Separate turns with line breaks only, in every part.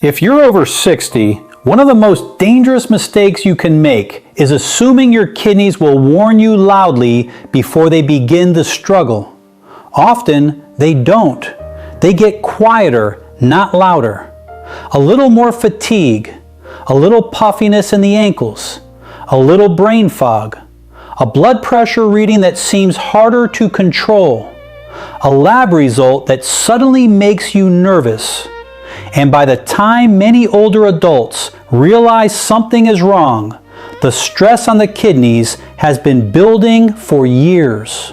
If you're over 60, one of the most dangerous mistakes you can make is assuming your kidneys will warn you loudly before they begin to struggle. Often, they don't. They get quieter, not louder. A little more fatigue, a little puffiness in the ankles, a little brain fog, a blood pressure reading that seems harder to control, a lab result that suddenly makes you nervous. And by the time many older adults realize something is wrong, the stress on the kidneys has been building for years.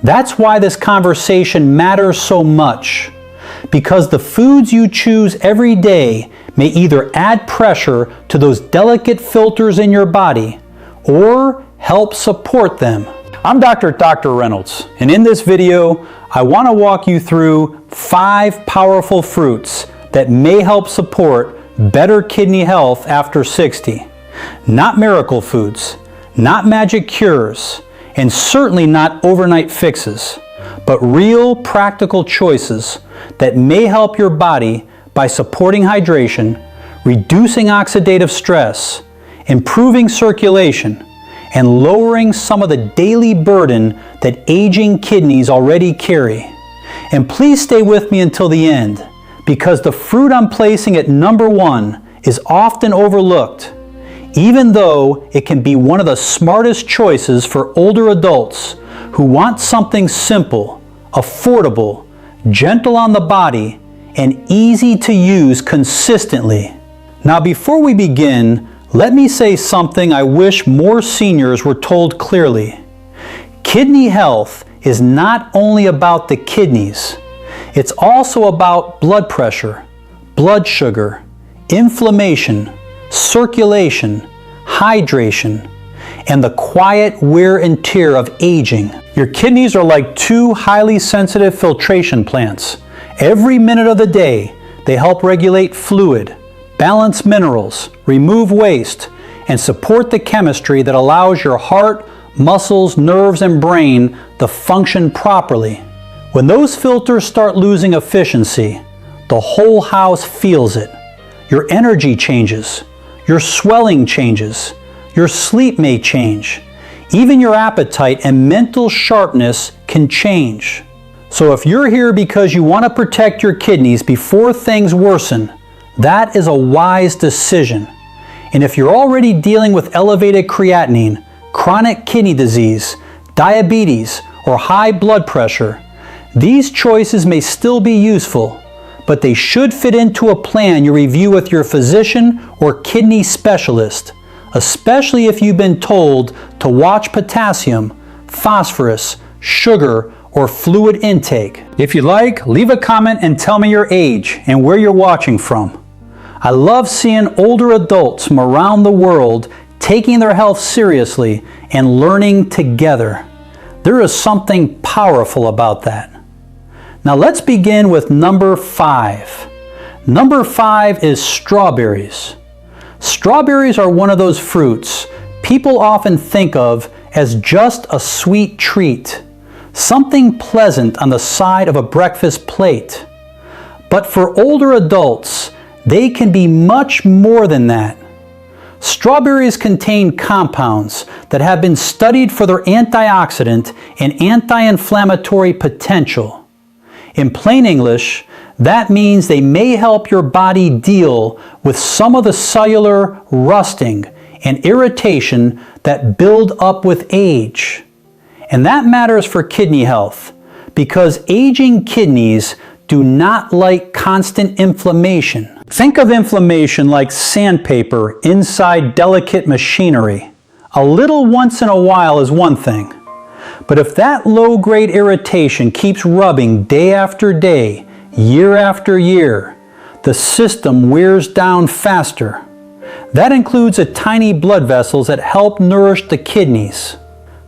That's why this conversation matters so much, because the foods you choose every day may either add pressure to those delicate filters in your body or help support them. I'm Dr. Reynolds, and in this video, I want to walk you through 5 powerful fruits that may help support better kidney health after 60. Not miracle foods, not magic cures, and certainly not overnight fixes, but real practical choices that may help your body by supporting hydration, reducing oxidative stress, improving circulation, and lowering some of the daily burden that aging kidneys already carry. And please stay with me until the end, because the fruit I'm placing at number 1 is often overlooked, even though it can be one of the smartest choices for older adults who want something simple, affordable, gentle on the body, and easy to use consistently. Now, before we begin, let me say something I wish more seniors were told clearly. Kidney health is not only about the kidneys. It's also about blood pressure, blood sugar, inflammation, circulation, hydration, and the quiet wear and tear of aging. Your kidneys are like 2 highly sensitive filtration plants. Every minute of the day, they help regulate fluid, balance minerals, remove waste, and support the chemistry that allows your heart, muscles, nerves, and brain to function properly. When those filters start losing efficiency, the whole house feels it. Your energy changes, your swelling changes, your sleep may change. Even your appetite and mental sharpness can change. So if you're here because you want to protect your kidneys before things worsen, that is a wise decision. And if you're already dealing with elevated creatinine, chronic kidney disease, diabetes, or high blood pressure, these choices may still be useful, but they should fit into a plan you review with your physician or kidney specialist, especially if you've been told to watch potassium, phosphorus, sugar, or fluid intake. If you like, leave a comment and tell me your age and where you're watching from. I love seeing older adults from around the world taking their health seriously and learning together. There is something powerful about that. Now let's begin with number 5. Number 5 is strawberries. Strawberries are one of those fruits people often think of as just a sweet treat, something pleasant on the side of a breakfast plate. But for older adults, they can be much more than that. Strawberries contain compounds that have been studied for their antioxidant and anti-inflammatory potential. In plain English, that means they may help your body deal with some of the cellular rusting and irritation that build up with age. And that matters for kidney health, because aging kidneys do not like constant inflammation. Think of inflammation like sandpaper inside delicate machinery. A little once in a while is one thing, but if that low-grade irritation keeps rubbing day after day, year after year, the system wears down faster. That includes the tiny blood vessels that help nourish the kidneys.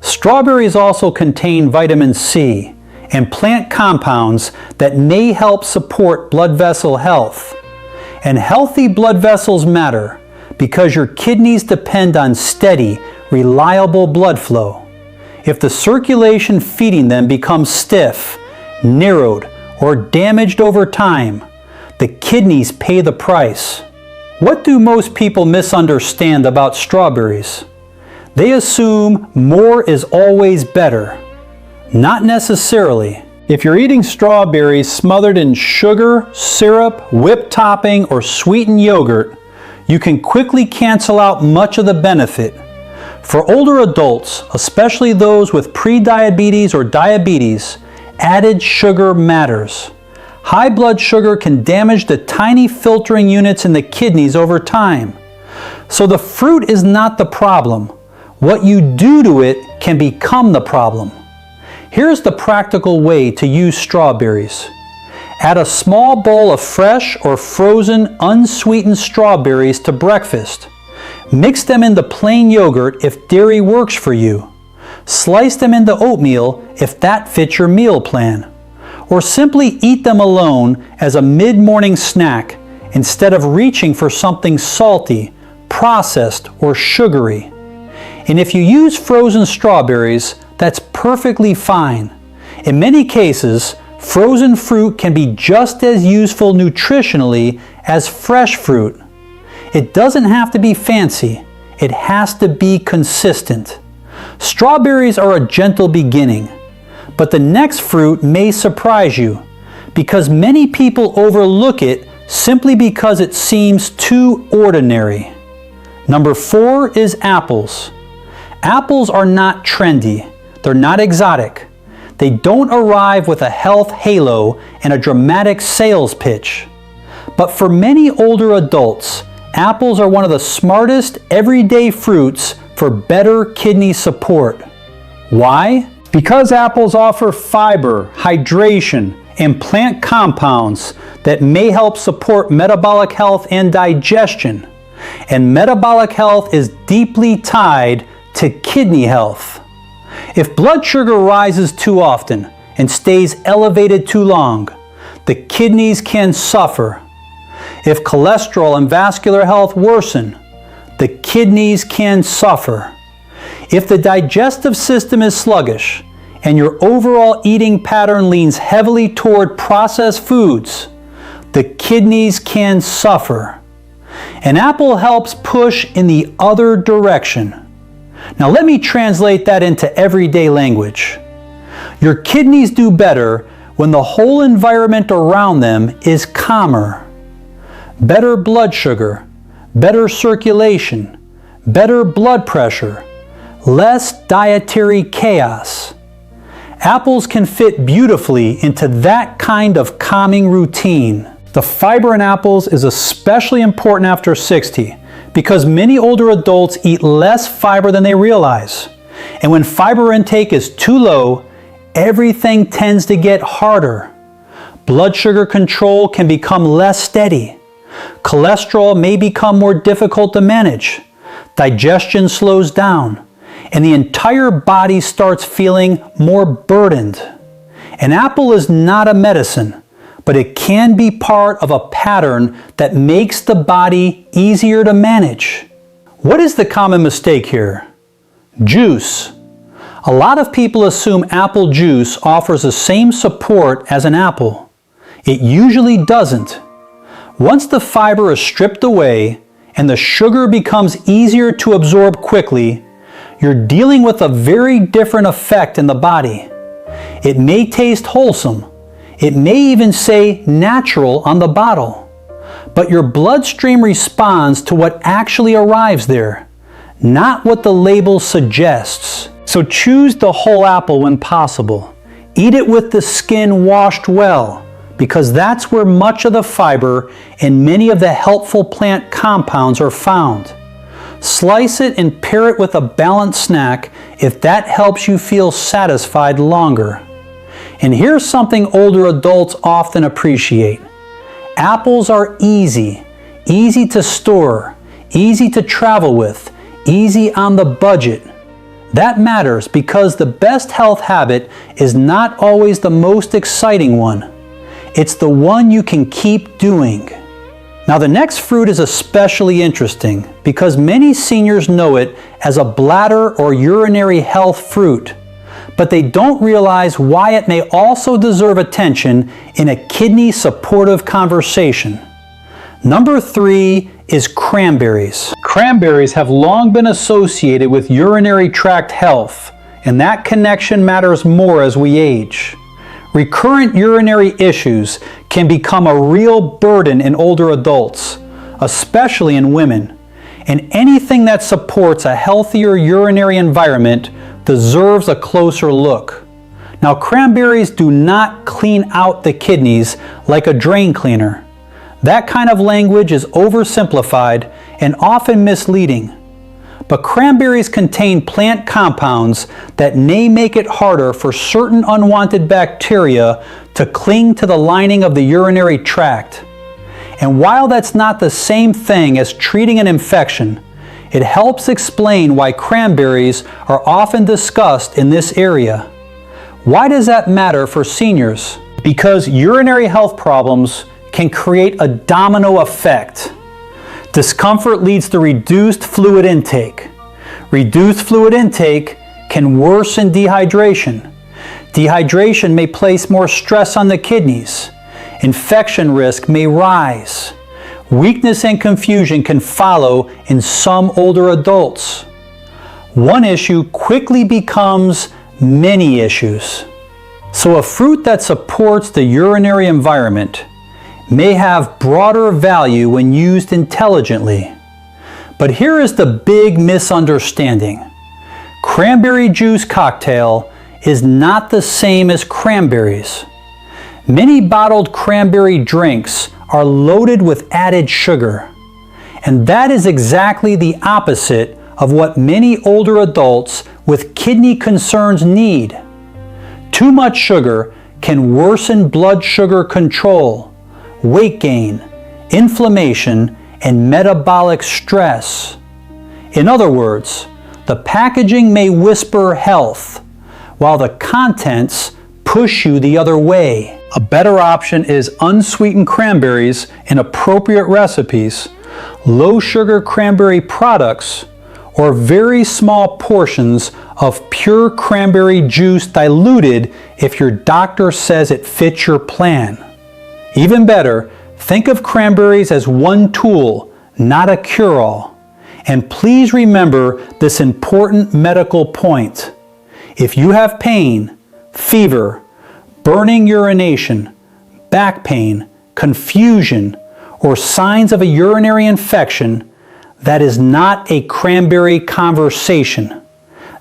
Strawberries also contain vitamin C and plant compounds that may help support blood vessel health. And healthy blood vessels matter because your kidneys depend on steady, reliable blood flow. If the circulation feeding them becomes stiff, narrowed, or damaged over time, the kidneys pay the price. What do most people misunderstand about strawberries? They assume more is always better. Not necessarily. If you're eating strawberries smothered in sugar, syrup, whipped topping, or sweetened yogurt, you can quickly cancel out much of the benefit. For older adults, especially those with prediabetes or diabetes, added sugar matters. High blood sugar can damage the tiny filtering units in the kidneys over time. So the fruit is not the problem. What you do to it can become the problem. Here's the practical way to use strawberries. Add a small bowl of fresh or frozen unsweetened strawberries to breakfast. Mix them into plain yogurt if dairy works for you. Slice them into oatmeal if that fits your meal plan. Or simply eat them alone as a mid-morning snack instead of reaching for something salty, processed, or sugary. And if you use frozen strawberries, that's perfectly fine. In many cases, frozen fruit can be just as useful nutritionally as fresh fruit. It doesn't have to be fancy. It has to be consistent. Strawberries are a gentle beginning, but the next fruit may surprise you because many people overlook it simply because it seems too ordinary. Number 4 is apples. Apples are not trendy. They're not exotic. They don't arrive with a health halo and a dramatic sales pitch. But for many older adults, apples are one of the smartest everyday fruits for better kidney support. Why? Because apples offer fiber, hydration, and plant compounds that may help support metabolic health and digestion. And metabolic health is deeply tied to kidney health. If blood sugar rises too often and stays elevated too long, the kidneys can suffer. If cholesterol and vascular health worsen, the kidneys can suffer. If the digestive system is sluggish and your overall eating pattern leans heavily toward processed foods, the kidneys can suffer. An apple helps push in the other direction. Now let me translate that into everyday language. Your kidneys do better when the whole environment around them is calmer. Better blood sugar, better circulation, better blood pressure, less dietary chaos. Apples can fit beautifully into that kind of calming routine. The fiber in apples is especially important after 60 because many older adults eat less fiber than they realize. And when fiber intake is too low, everything tends to get harder. Blood sugar control can become less steady. Cholesterol may become more difficult to manage. Digestion slows down, and the entire body starts feeling more burdened. An apple is not a medicine, but it can be part of a pattern that makes the body easier to manage. What is the common mistake here? Juice. A lot of people assume apple juice offers the same support as an apple. It usually doesn't. Once the fiber is stripped away and the sugar becomes easier to absorb quickly, you're dealing with a very different effect in the body. It may taste wholesome. It may even say natural on the bottle. But your bloodstream responds to what actually arrives there, not what the label suggests. So choose the whole apple when possible. Eat it with the skin washed well, because that's where much of the fiber and many of the helpful plant compounds are found. Slice it and pair it with a balanced snack if that helps you feel satisfied longer. And here's something older adults often appreciate. Apples are easy to store, easy to travel with, easy on the budget. That matters because the best health habit is not always the most exciting one. It's the one you can keep doing. Now the next fruit is especially interesting because many seniors know it as a bladder or urinary health fruit. but they don't realize why it may also deserve attention in a kidney supportive conversation. Number 3 is cranberries. Cranberries have long been associated with urinary tract health, and that connection matters more as we age. Recurrent urinary issues can become a real burden in older adults, especially in women, and anything that supports a healthier urinary environment deserves a closer look. Now, cranberries do not clean out the kidneys like a drain cleaner. That kind of language is oversimplified and often misleading. But cranberries contain plant compounds that may make it harder for certain unwanted bacteria to cling to the lining of the urinary tract. And while that's not the same thing as treating an infection, it helps explain why cranberries are often discussed in this area. Why does that matter for seniors? Because urinary health problems can create a domino effect. Discomfort leads to reduced fluid intake. Reduced fluid intake can worsen dehydration. Dehydration may place more stress on the kidneys. Infection risk may rise. Weakness and confusion can follow in some older adults. One issue quickly becomes many issues. So a fruit that supports the urinary environment may have broader value when used intelligently. But here is the big misunderstanding. Cranberry juice cocktail is not the same as cranberries. Many bottled cranberry drinks are loaded with added sugar. And that is exactly the opposite of what many older adults with kidney concerns need. Too much sugar can worsen blood sugar control, weight gain, inflammation, and metabolic stress. In other words, the packaging may whisper health, while the contents push you the other way. A better option is unsweetened cranberries in appropriate recipes, low sugar cranberry products, or very small portions of pure cranberry juice diluted if your doctor says it fits your plan. Even better, think of cranberries as one tool, not a cure-all. And please remember this important medical point. If you have pain, fever, burning urination, back pain, confusion, or signs of a urinary infection, that is not a cranberry conversation.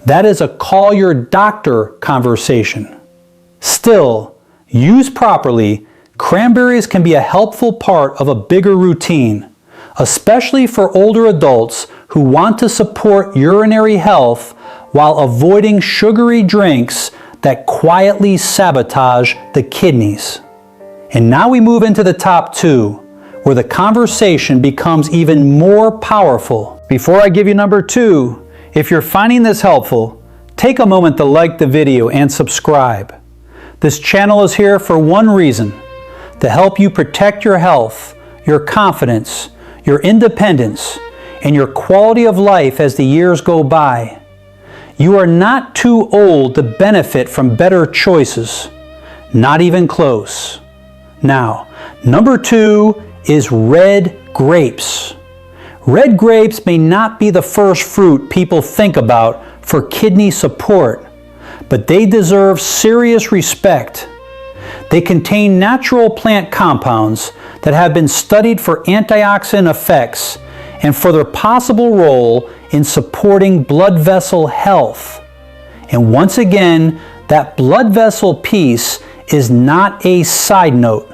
That is a call your doctor conversation. Still, used properly, cranberries can be a helpful part of a bigger routine, especially for older adults who want to support urinary health while avoiding sugary drinks that quietly sabotage the kidneys. And now we move into the top 2, where the conversation becomes even more powerful. Before I give you number 2, if you're finding this helpful, take a moment to like the video and subscribe. This channel is here for one reason: to help you protect your health, your confidence, your independence, and your quality of life as the years go by. You are not too old to benefit from better choices. Not even close. Now, number 2 is red grapes. Red grapes may not be the first fruit people think about for kidney support, but they deserve serious respect. They contain natural plant compounds that have been studied for antioxidant effects and for their possible role in supporting blood vessel health. And once again, that blood vessel piece is not a side note.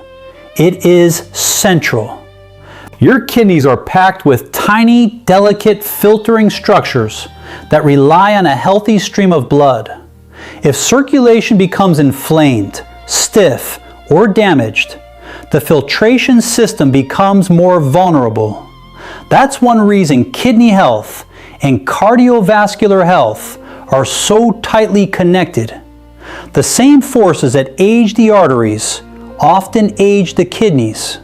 It is central. Your kidneys are packed with tiny, delicate filtering structures that rely on a healthy stream of blood. If circulation becomes inflamed, stiff, or damaged, the filtration system becomes more vulnerable. That's one reason kidney health and cardiovascular health are so tightly connected. The same forces that age the arteries often age the kidneys.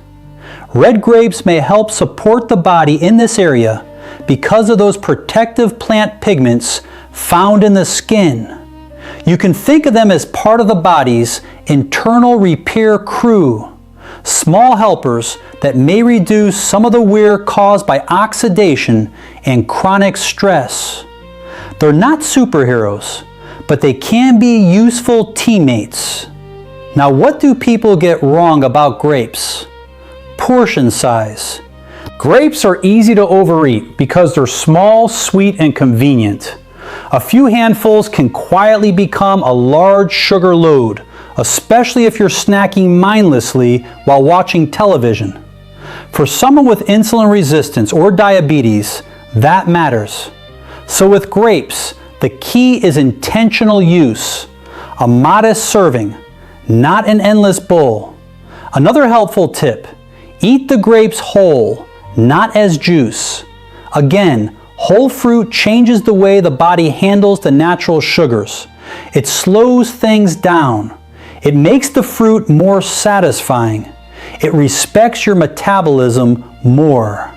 Red grapes may help support the body in this area because of those protective plant pigments found in the skin. You can think of them as part of the body's internal repair crew, small helpers that may reduce some of the wear caused by oxidation and chronic stress. They're not superheroes, but they can be useful teammates. Now, what do people get wrong about grapes? Portion size. Grapes are easy to overeat because they're small, sweet, and convenient. A few handfuls can quietly become a large sugar load, especially if you're snacking mindlessly while watching television. For someone with insulin resistance or diabetes, that matters. So with grapes, the key is intentional use, a modest serving, not an endless bowl. Another helpful tip, eat the grapes whole, not as juice. Again, whole fruit changes the way the body handles the natural sugars. It slows things down. It makes the fruit more satisfying. It respects your metabolism more.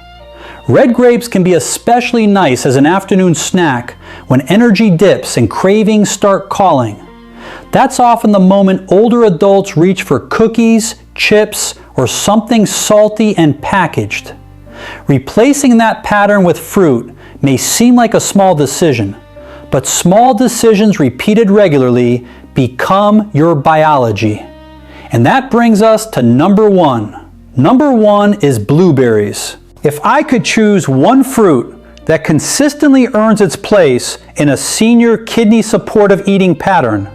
Red grapes can be especially nice as an afternoon snack when energy dips and cravings start calling. That's often the moment older adults reach for cookies, chips, or something salty and packaged. Replacing that pattern with fruit may seem like a small decision, but small decisions repeated regularly become your biology. And that brings us to number one. Number one is blueberries. If I could choose one fruit that consistently earns its place in a senior kidney supportive eating pattern,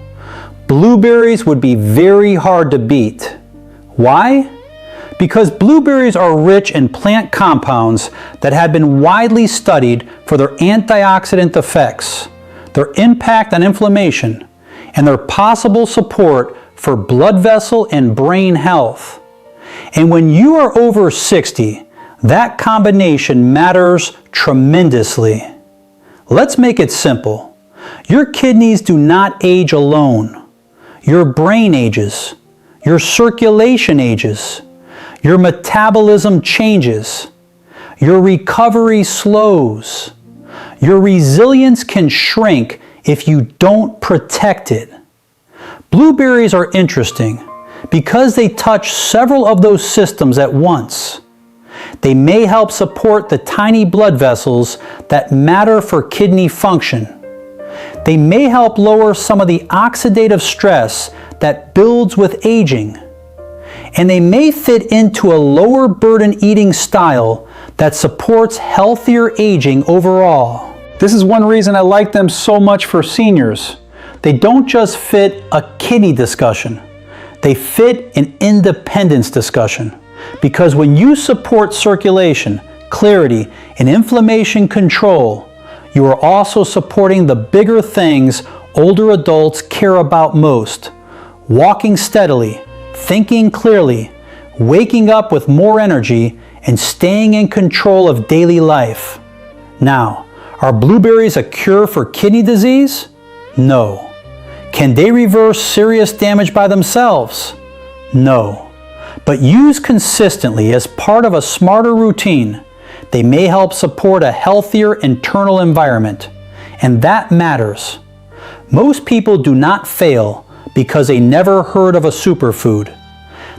blueberries would be very hard to beat. Why? Because blueberries are rich in plant compounds that have been widely studied for their antioxidant effects, their impact on inflammation, and their possible support for blood vessel and brain health. And when you are over 60, that combination matters tremendously. Let's make it simple. Your kidneys do not age alone. Your brain ages. Your circulation ages. Your metabolism changes. Your recovery slows. Your resilience can shrink if you don't protect it. Blueberries are interesting because they touch several of those systems at once. They may help support the tiny blood vessels that matter for kidney function. They may help lower some of the oxidative stress that builds with aging. And they may fit into a lower burden eating style that supports healthier aging overall. This is one reason I like them so much for seniors. They don't just fit a kidney discussion. They fit an independence discussion. Because when you support circulation, clarity, and inflammation control, you are also supporting the bigger things older adults care about most. Walking steadily, thinking clearly, waking up with more energy, and staying in control of daily life. Now, are blueberries a cure for kidney disease? No. Can they reverse serious damage by themselves? No. But used consistently as part of a smarter routine, they may help support a healthier internal environment. And that matters. Most people do not fail because they never heard of a superfood.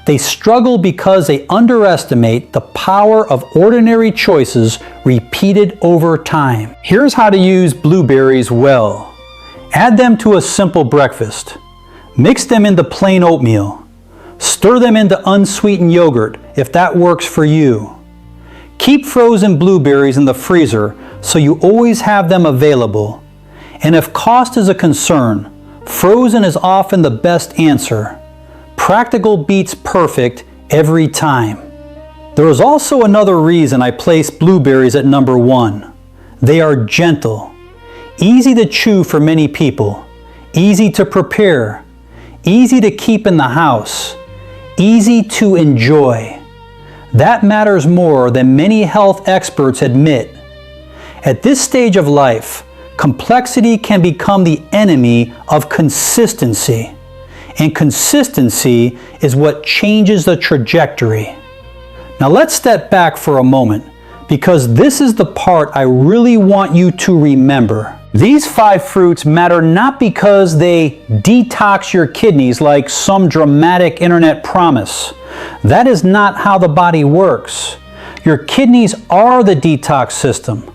They struggle because they underestimate the power of ordinary choices repeated over time. Here's how to use blueberries well. Add them to a simple breakfast. Mix them into plain oatmeal. Stir them into unsweetened yogurt if that works for you. Keep frozen blueberries in the freezer so you always have them available. And if cost is a concern, frozen is often the best answer. Practical beats perfect every time. There is also another reason I place blueberries at number one. They are gentle, easy to chew for many people, easy to prepare, easy to keep in the house, easy to enjoy. That matters more than many health experts admit. At this stage of life, complexity can become the enemy of consistency. And consistency is what changes the trajectory. Now let's step back for a moment, because this is the part I really want you to remember. These 5 fruits matter not because they detox your kidneys like some dramatic internet promise. That is not how the body works. Your kidneys are the detox system.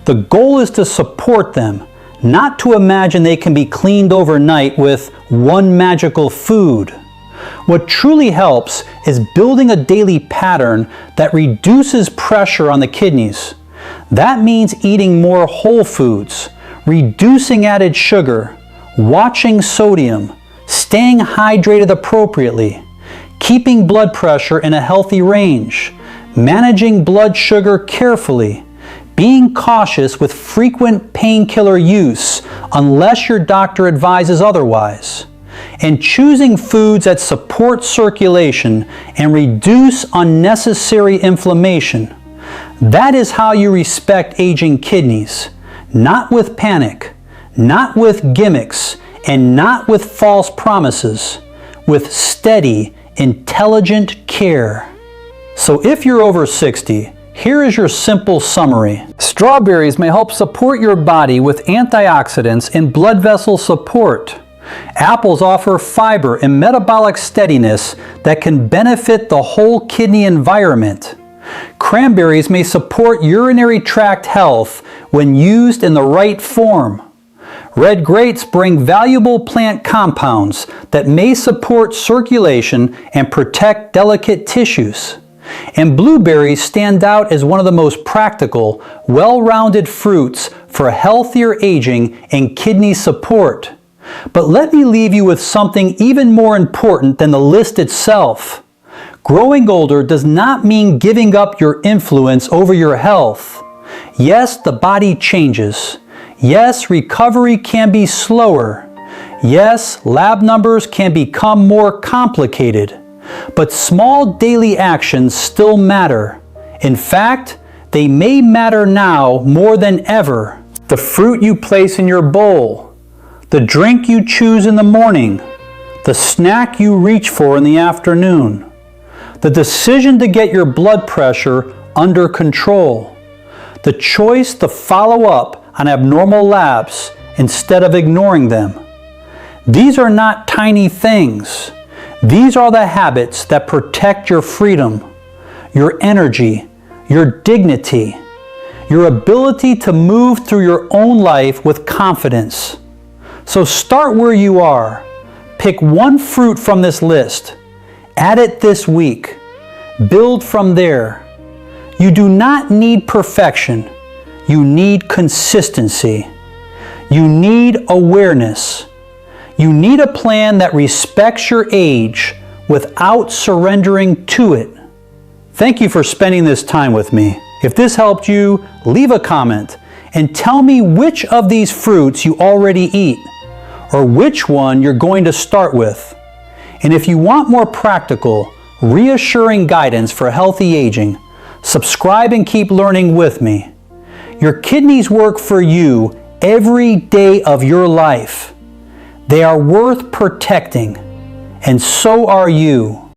The goal is to support them, not to imagine they can be cleaned overnight with one magical food. What truly helps is building a daily pattern that reduces pressure on the kidneys. That means eating more whole foods, reducing added sugar, watching sodium, staying hydrated appropriately, keeping blood pressure in a healthy range, managing blood sugar carefully, being cautious with frequent painkiller use unless your doctor advises otherwise, and choosing foods that support circulation and reduce unnecessary inflammation. That is how you respect aging kidneys. Not with panic, not with gimmicks, and not with false promises, with steady, intelligent care. So if you're over 60, here is your simple summary. Strawberries may help support your body with antioxidants and blood vessel support. Apples offer fiber and metabolic steadiness that can benefit the whole kidney environment. Cranberries may support urinary tract health when used in the right form. Red grapes bring valuable plant compounds that may support circulation and protect delicate tissues. And blueberries stand out as one of the most practical, well-rounded fruits for healthier aging and kidney support. But let me leave you with something even more important than the list itself. Growing older does not mean giving up your influence over your health. Yes, the body changes. Yes, recovery can be slower. Yes, lab numbers can become more complicated. But small daily actions still matter. In fact, they may matter now more than ever. The fruit you place in your bowl, the drink you choose in the morning, the snack you reach for in the afternoon, the decision to get your blood pressure under control, the choice to follow up on abnormal labs instead of ignoring them. These are not tiny things. These are the habits that protect your freedom, your energy, your dignity, your ability to move through your own life with confidence. So start where you are. Pick one fruit from this list. Add it this week. Build from there. You do not need perfection. You need consistency. You need awareness. You need a plan that respects your age without surrendering to it. Thank you for spending this time with me. If this helped you, leave a comment and tell me which of these fruits you already eat or which one you're going to start with. And if you want more practical, reassuring guidance for healthy aging, subscribe and keep learning with me. Your kidneys work for you every day of your life. They are worth protecting, and so are you.